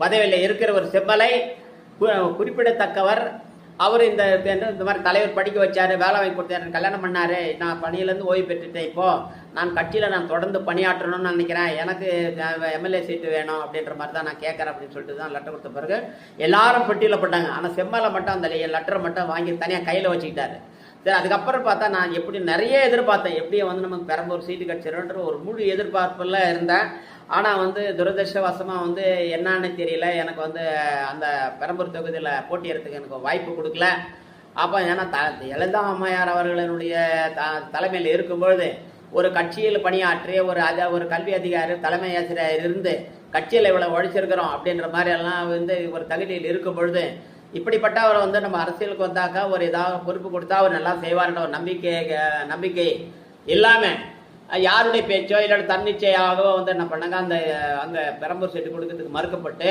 பதவியில் இருக்கிற ஒரு செம்மலை குறிப்பிடத்தக்கவர். அவர் இந்த மாதிரி தலைவர் படிக்க வச்சாரு, வேலை வாங்கி கொடுத்தாரு, கல்யாணம் பண்ணாரு. நான் பணியிலேருந்து ஓய்வு பெற்றுட்டேன். இப்போ நான் கட்சியில் நான் தொடர்ந்து பணியாற்றணும்னு நினைக்கிறேன். எனக்கு எம்எல்ஏ சீட்டு வேணும் அப்படின்ற மாதிரி தான் நான் கேட்குறேன் அப்படின்னு சொல்லிட்டு தான் லெட்டர் கொடுத்த பிறகு எல்லாரும் பட்டியலப்பட்டாங்க. ஆனால் செம்மலை மட்டும் அந்த லெட்டரை மட்டும் வாங்கி தனியாக கையில் வச்சுக்கிட்டாரு. சரி, அதுக்கப்புறம் பார்த்தா நான் எப்படி நிறைய எதிர்பார்த்தேன், எப்படியும் நமக்கு பெரம்பூர் சீட்டு கிடச்சிருன்ற ஒரு முழு எதிர்பார்ப்பில் இருந்தேன். ஆனால் துரதிருஷ்டவசமாக என்னன்னு தெரியல, எனக்கு அந்த பெரம்பூர் தொகுதியில் போட்டியிடறதுக்கு எனக்கு வாய்ப்பு கொடுக்கல. அப்போ ஏன்னா ஜெயலலிதா அம்மையார் அவர்களினுடைய தலைமையில் இருக்கும்பொழுது ஒரு கட்சியில் பணியாற்றி ஒரு கல்வி அதிகாரி தலைமை ஆசிரியர் இருந்து கட்சியில் இவ்வளோ உழைச்சிருக்கிறோம் அப்படின்ற மாதிரி எல்லாம் ஒரு தகுதியில் இருக்கும் பொழுது இப்படிப்பட்டவரை நம்ம அரசியலுக்கு வந்தாக்கா ஒரு ஏதாவது பொறுப்பு கொடுத்தா அவர் நல்லா செய்வார்ன்ற ஒரு நம்பிக்கை இல்லாமல் யாருடைய பேச்சோ இல்லை தன்னிச்சையாகவோ என்ன பண்ணாங்க, அங்கே பெரம்பூர் சீட்டு கொடுக்கறதுக்கு மறுக்கப்பட்டு